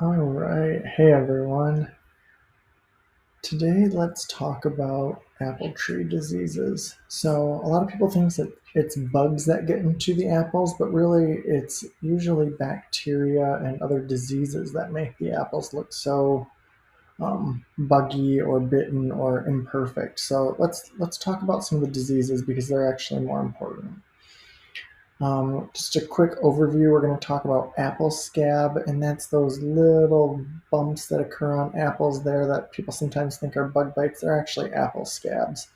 All right. Hey, everyone. Today, let's talk about apple tree diseases. So, a lot of people think that it's bugs that get into the apples, but really, it's usually bacteria and other diseases that make the apples look so buggy or bitten or imperfect. So, let's talk about some of the diseases because they're actually more important. Just a quick overview, we're going to talk about apple scab, and that's those little bumps that occur on apples there that people sometimes think are bug bites. They're actually apple scabs.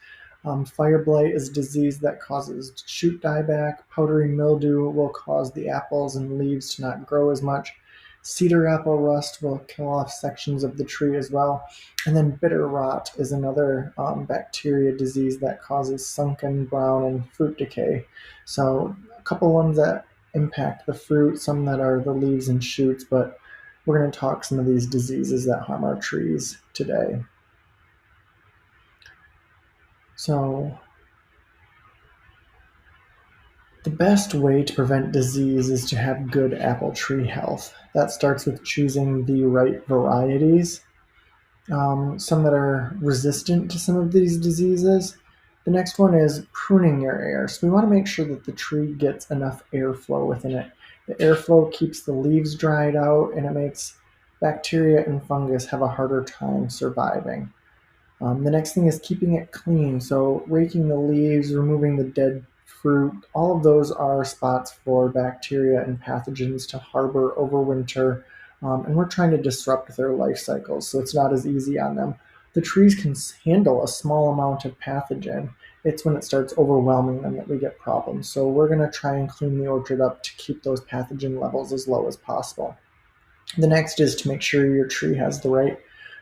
Fire blight is a disease that causes shoot dieback. Powdery mildew will cause the apples and leaves to not grow as much. Cedar apple rust will kill off sections of the tree as well. And then bitter rot is another bacteria disease that causes sunken brown and fruit decay. So a couple ones that impact the fruit, some that are the leaves and shoots, but we're going to talk some of these diseases that harm our trees today. So the best way to prevent disease is to have good apple tree health. That starts with choosing the right varieties, some that are resistant to some of these diseases. The next one is pruning your air. So we want to make sure that the tree gets enough airflow within it. The airflow keeps the leaves dried out and it makes bacteria and fungus have a harder time surviving. The next thing is keeping it clean. So raking the leaves, removing the dead fruit, all of those are spots for bacteria and pathogens to harbor over winter. And we're trying to disrupt their life cycles, so it's not as easy on them. The trees can handle a small amount of pathogen. It's when it starts overwhelming them that we get problems. So we're going to try and clean the orchard up to keep those pathogen levels as low as possible. The next is to make sure your tree has the right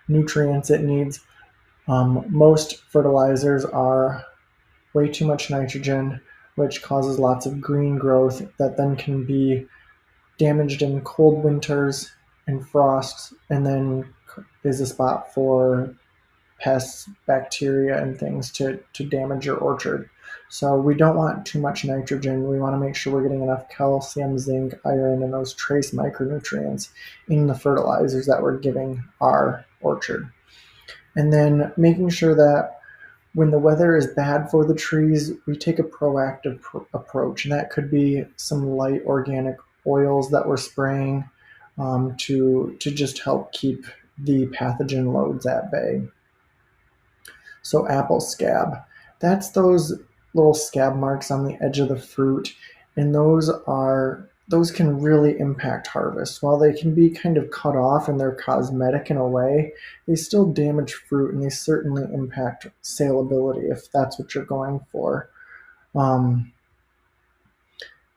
nutrients it needs. Most fertilizers are way too much nitrogen, which causes lots of green growth that then can be damaged in cold winters and frosts, and then is a spot for pests, bacteria, and things to damage your orchard. So we don't want too much nitrogen. We want to make sure we're getting enough calcium, zinc, iron, and those trace micronutrients in the fertilizers that we're giving our orchard. And then making sure that when the weather is bad for the trees, we take a proactive approach, and that could be some light organic oils that we're spraying to just help keep the pathogen loads at bay. So apple scab, that's those little scab marks on the edge of the fruit, and those can really impact harvest. While they can be kind of cut off and they're cosmetic in a way, they still damage fruit and they certainly impact saleability if that's what you're going for. Um,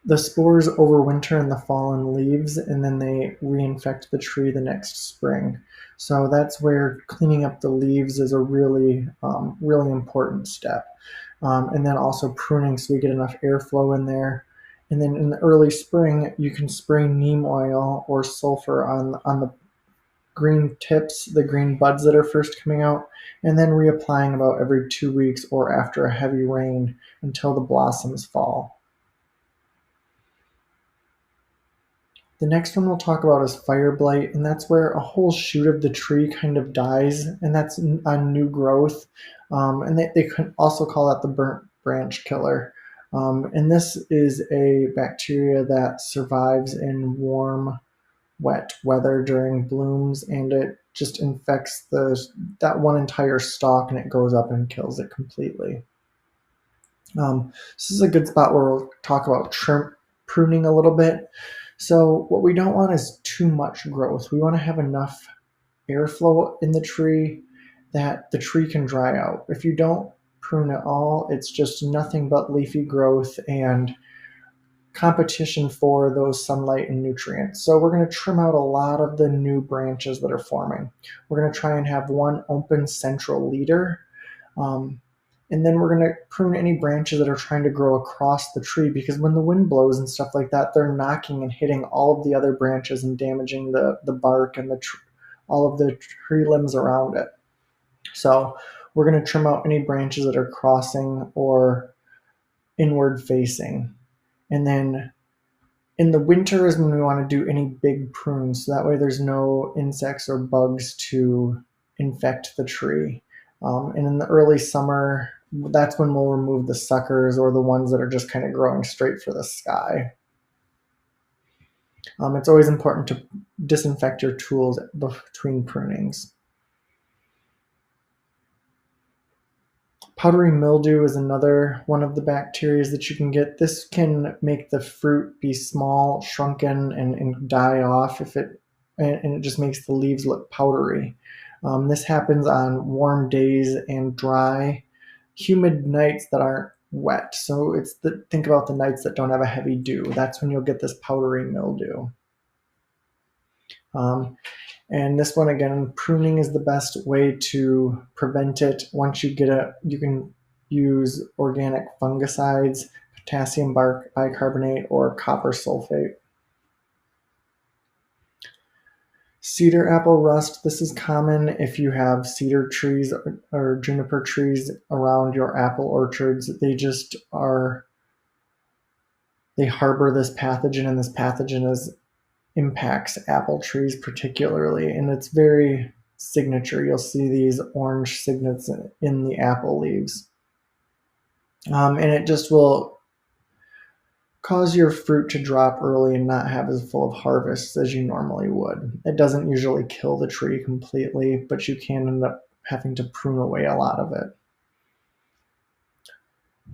the spores overwinter in the fallen leaves and then they reinfect the tree the next spring. So that's where cleaning up the leaves is a really important step. And then also pruning so we get enough airflow in there. And then in the early spring, you can spray neem oil or sulfur on the green tips, the green buds that are first coming out, and then reapplying about every 2 weeks or after a heavy rain until the blossoms fall. The next one we'll talk about is fire blight, and that's where a whole shoot of the tree kind of dies, and that's a new growth. And they could also call that the burnt branch killer. And this is a bacteria that survives in warm, wet weather during blooms, and it just infects that one entire stalk, and it goes up and kills it completely. This is a good spot where we'll talk about pruning a little bit. So what we don't want is too much growth. We want to have enough airflow in the tree that the tree can dry out. If you don't prune at all, it's just nothing but leafy growth and competition for those sunlight and nutrients. So we're going to trim out a lot of the new branches that are forming. We're going to try and have one open central leader. And then we're going to prune any branches that are trying to grow across the tree, because when the wind blows and stuff like that, they're knocking and hitting all of the other branches and damaging the bark and all of the tree limbs around it. So we're going to trim out any branches that are crossing or inward facing. And then In the winter is when we want to do any big prunes, so that way there's no insects or bugs to infect the tree. And in the early summer, that's when we'll remove the suckers or the ones that are just kind of growing straight for the sky. It's always important to disinfect your tools between prunings. Powdery mildew is another one of the bacteria that you can get. This can make the fruit be small, shrunken, and die off and it just makes the leaves look powdery. This happens on warm days and dry, humid nights that aren't wet. So think about the nights that don't have a heavy dew. That's when you'll get this powdery mildew. And this one, again, pruning is the best way to prevent it. Once you get it, you can use organic fungicides, potassium bicarbonate, or copper sulfate. Cedar apple rust. This is common if you have cedar trees or juniper trees around your apple orchards. They harbor this pathogen, and this pathogen impacts apple trees particularly, and it's very signature. You'll see these orange signets in the apple leaves. And it just will cause your fruit to drop early and not have as full of harvests as you normally would. It doesn't usually kill the tree completely, but you can end up having to prune away a lot of it.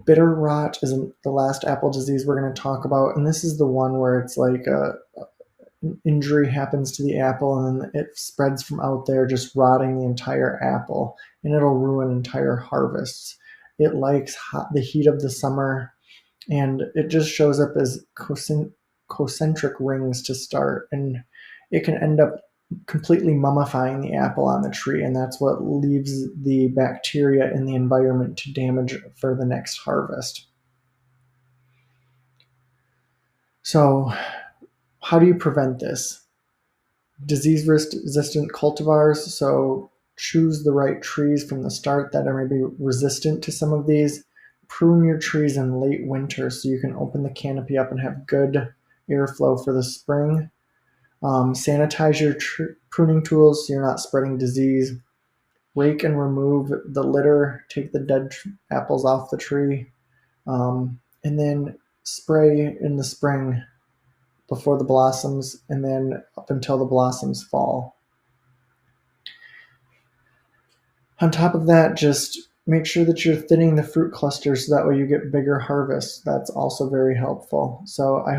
Bitter rot is the last apple disease we're going to talk about, and this is the one where it's like an injury happens to the apple and then it spreads from out there, just rotting the entire apple, and it'll ruin entire harvests. It likes the heat of the summer, and it just shows up as concentric rings to start, and it can end up completely mummifying the apple on the tree, and that's what leaves the bacteria in the environment to damage for the next harvest. So how do you prevent this? Disease-resistant cultivars, so choose the right trees from the start that are maybe resistant to some of these. Prune your trees in late winter so you can open the canopy up and have good airflow for the spring. Sanitize your pruning tools so you're not spreading disease. Rake and remove the litter, take the dead apples off the tree, and then spray in the spring before the blossoms, and then up until the blossoms fall. On top of that, just make sure that you're thinning the fruit clusters so that way you get bigger harvests. That's also very helpful. So I hope